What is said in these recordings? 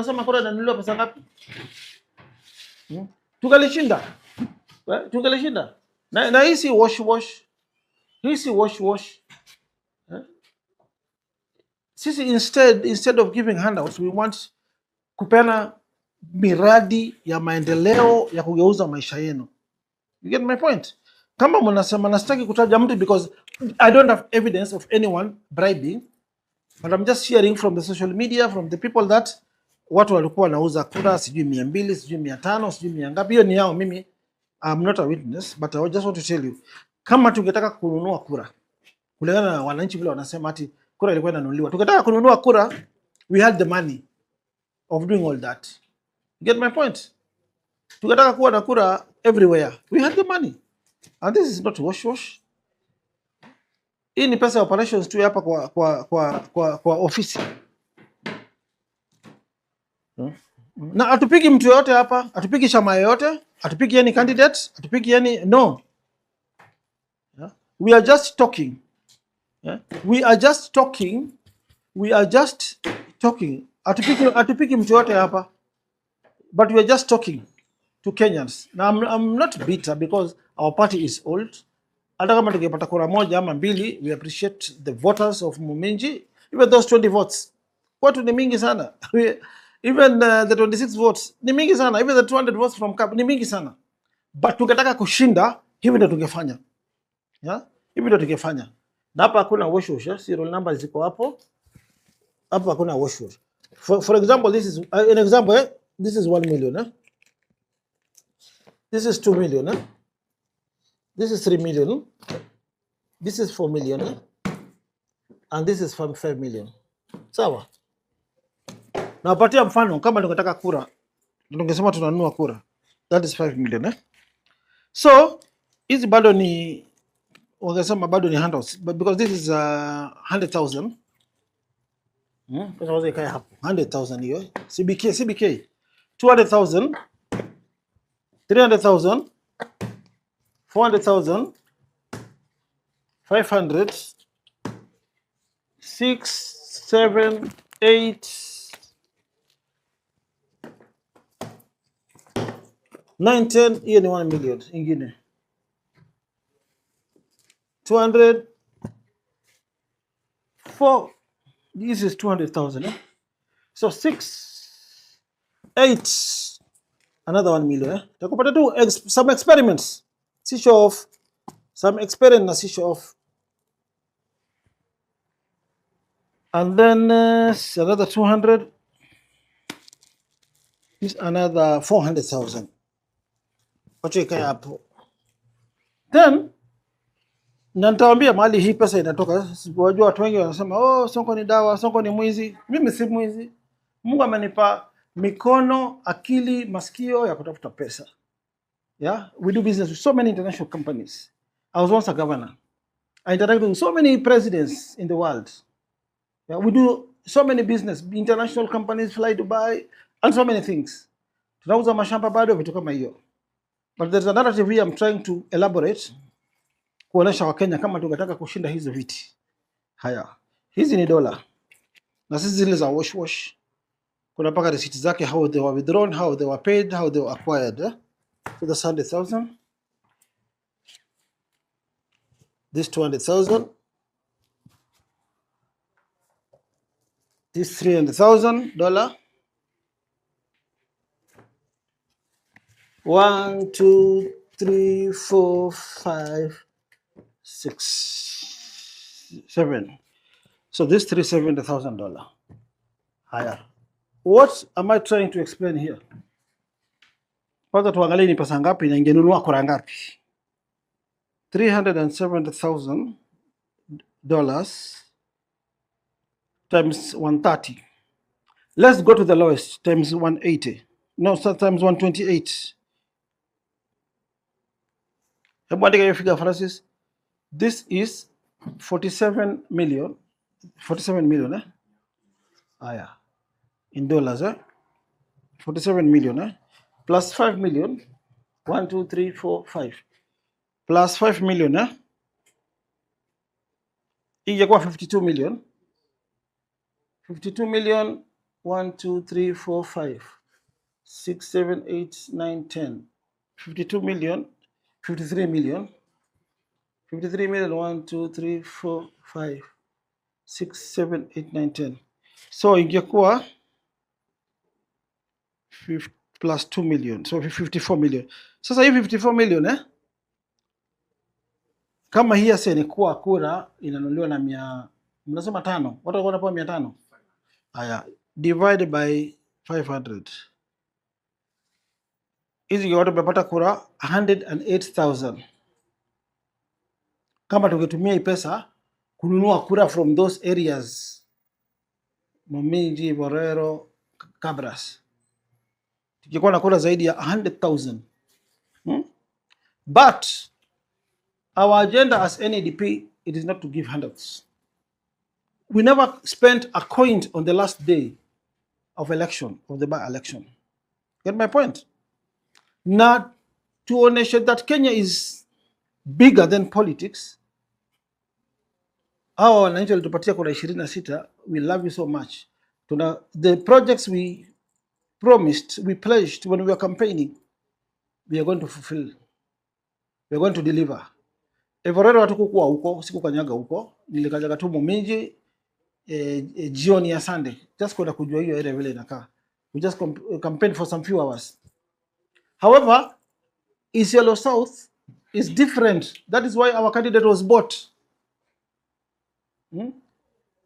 wanasema kura inanunuliwa pesa ngapi? Tungelishinda. Tungelishinda. Na hii si wash. Hii si wash. Sisi instead of giving handouts, we want kupena miradi ya maendeleo ya kugeuza maisha yenu. You get my point? Kama mnasema nastaki kutaja mtu because I don't have evidence of anyone bribing, but I'm just hearing from the social media, from the people that watu walikuwa wanauza kura sijui 200, sijui 500, sijui 100 ngapi. Hiyo ni yao, mimi I'm not a witness, but I just want to tell you, kama tungetaka kununua kura kulingana na wananchi vile wanasema ati kura ilikuwa inanunuliwa, tungetaka kununua kura, we had the money of doing all that. You get my point? Tungetaka kuwa na kura everywhere, we had the money. And this is not wash. Hii ni pesa ya operations tu hapa kwa ofisi. Na atupigi mtu yote hapa, atupigi chama yote, atupigi any candidate, atupigi any no. We are just talking. We are just talking. Atupigi mtu yote hapa. But we are just talking to Kenyans. Now I'm not bitter because our party is old. Hata kama tungepata kura moja ama mbili, we appreciate the voters of Muminji. Even those 20 votes, watu ni mingi sana. Even the 26 votes ni mingi sana. Even the 200 votes from CAP ni mingi sana. But tungetaka kushinda, hivi ndio tungefanya. Hivi ndio tungefanya. Na hapa hakuna wash. Serial number ziko hapo. Hapa hakuna wash. For example, this is an example. This is 1 million. This is 2 million. This is 3 million. This is 4 million. And this is 5 million. Sawa. Na wapatia mfano kama tungetaka kura, tungesema tunanunua kura. That is 5 million. So, hizi bado ni wangesema bado ni handouts, but because this is 100,000. Pesa wazo ikae hapo. 100,000 hiyo. CBK. 200,000. 300,000. 400,000. 500. 6, 7, 8, 9, 10. Hiyo ni 1 million ingine. 200. 4. This is 200,000. So 6, 8. Another 1 million. Takupata tu some experiments. Si show off. Some experiment na si show off. And then another 200. This another 400,000. Wacha ikae hapo. Then na nitawaambia mahali hii pesa inatoka. Wajua watu wengi wanasema Sonko ni dawa, Sonko ni mwizi. Mimi si mwizi. Mungu amenipa mikono, akili, masikio ya kutafuta pesa. We do business with so many international companies. I was once a governor. I interacted with so many presidents in the world. We do so many business, international companies, fly Dubai, and so many things. Tunauza mashamba bado, vitu kama hiyo. But there's a narrative here I'm trying to elaborate kuonesha Wakenya kama tungetaka kushinda hizo viti. Haya, hizi ni dola. Na sisi zile za wash. Kuna paka receipt zake, how they were withdrawn, how they were paid, how they were acquired. So that's 100,000. This 200,000. This $300,000. 1, 2, 3, 4, 5, 6, 7. So this $370,000. Higher. What am I trying to explain here? Kwanza tuangalie ni pesa ngapi na ingenunua kura ngapi. $370,000 times 130. Let's go to the lowest, times 180. No, times 128. Hebu andika hiyo figure Francis. This is 47 million. 47 million, Aya. In dollars, 47 million, Plus 5 million. 1, 2, 3, 4, 5. Plus 5 million, Ingekuwa 52 million. 52 million 1, 2, 3, 4, 5, 6, 7, 8, 9, 10, 52 million, 53 million, 53 million, 1, 2, 3, 4, 5, 6, 7, 8, 9, 10. So ingekuwa plus 2 million, so 54 million. Sasa hii 54 million kama hii sasa ni kuwa kura inanunuliwa na mnasema 5, watu wako wanapewa 500. Haya, divide by 500. Hizi watu wamepata kura 108,000. Kama tungetumia hii pesa kununua kura from those areas, Momiji, Borero, Kabras, tungekuwa na kura zaidi ya 100,000. But our agenda as NADP, it is not to give handouts. We never spent a coin on the last day of election, of the by-election. Get my point? Na tuoneshe that Kenya is bigger than politics. Hawa wananchi walitupatia kura 26. We love you so much. The projects we promised, we pledged when we were campaigning, we are going to fulfill. We are going to deliver. Evorero hatukukuwa huko, sikukanyaga huko. Nilikanyaga tu Momiji jioni ya Sunday. Just kwenda kujua hiyo area vile inakaa. We just campaigned for some few hours. However, Isiolo South is different. That is why our candidate was bought.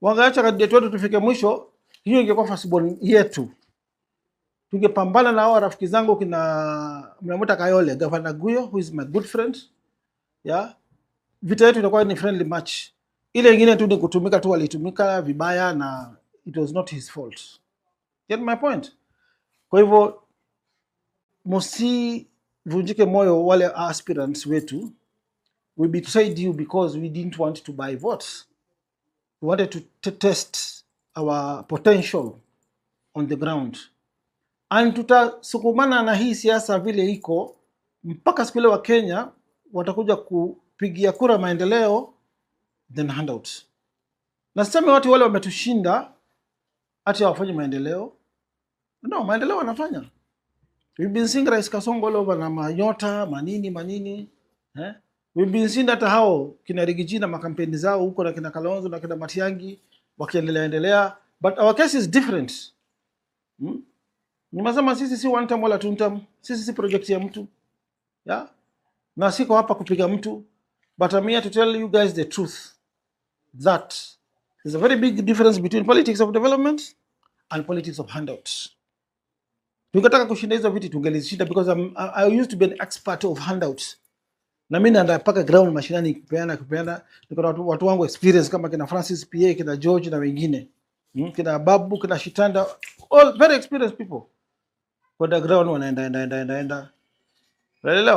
Wangeacha candidate wetu tufike mwisho, hiyo ingekuwa firstborn yetu. Tungepambana na hao rafiki zangu kina Mnamuta Kayole, Governor Guyo, who is my good friend. Yeah. Vita yetu inakuwa ni friendly match. Ile nyingine tu ni kutumika tu, walitumika vibaya na it was not his fault. Get my point? Kwa hivyo vunjike moyo wale aspirants wetu. We betrayed you because we didn't want to buy votes. We wanted to test our potential on the ground. And tutasukumana na hii siasa vile iko mpaka siku ile wa Kenya watakuja kupigia kura maendeleo then handout. Na sema watu wale wametushinda ati hawafanye maendeleo. No, maendeleo wanafanya. We've been seeing Rais Kasongo all over na Manyota, manini. We've been seeing hata hao kina Rigiji na makampeni zao huko na kina Kalonzo na kina Matiangi wakiendelea. But our case is different. Nimesema sisi si one term wala two term. Sisi si project ya mtu. Yeah? Na siko hapa kupiga mtu. But I'm here to tell you guys the truth. That there's a very big difference between politics of development and politics of handouts. Tungetaka kushinda hizo viti tungelishinda because I used to be an expert of handouts. Na mimi naenda paka ground mashinani kupeana. Niko na watu wangu experience kama kina Francis PA, kina George na wengine. Kina Babu, kina Shitanda, all very experienced people. Kwa the ground wanaenda. Unaelewa?